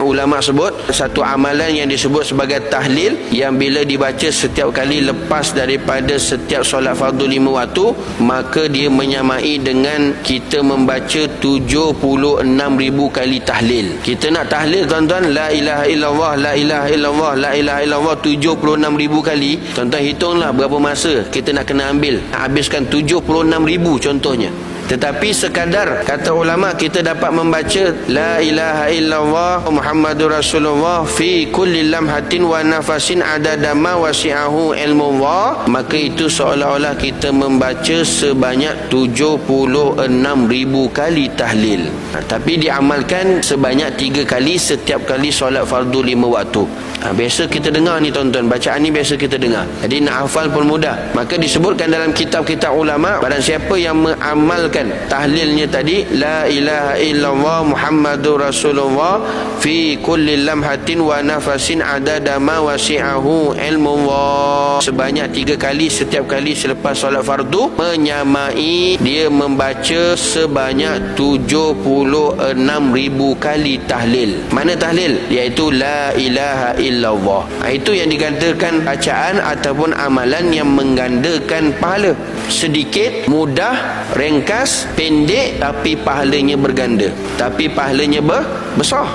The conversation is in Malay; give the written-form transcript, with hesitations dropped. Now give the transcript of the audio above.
Ulama sebut satu amalan yang disebut sebagai tahlil, yang bila dibaca setiap kali lepas daripada setiap solat fardu 5 waktu, maka dia menyamai dengan kita membaca 76,000 kali tahlil. Kita nak tahlil tuan-tuan, la ilaha illallah, la ilaha illallah, la ilaha illallah 76,000 kali. Tuan-tuan hitunglah berapa masa kita nak kena ambil, habiskan 76,000 contohnya. Tetapi sekadar kata ulama kita dapat membaca la ilaha illallah Muhammadur Rasulullah fi kulli lamhatin wa nafasin adada ma wasi'ahu ilmullah, maka itu seolah-olah kita membaca sebanyak 76,000 kali tahlil. Tapi diamalkan sebanyak 3 kali setiap kali solat fardu 5 waktu. Biasa kita dengar ni tuan-tuan, bacaan ni biasa kita dengar, jadi nak hafal pun mudah. Maka disebutkan dalam kitab-kitab ulama, barang siapa yang mengamalkan tahlilnya tadi, la ilaha illallah Muhammadur Rasulullah fi kulli lamhatin wa nafasin adada ma wasi'ahu ilmullah, sebanyak 3 kali setiap kali selepas solat fardu, menyamai dia membaca sebanyak 76,000 kali tahlil. Mana tahlil? Iaitu la ilaha illallah. Itu yang digandakan bacaan ataupun amalan yang menggandakan pahala. Sedikit, mudah, ringkas, pendek, tapi pahalanya berganda, tapi pahalanya besar.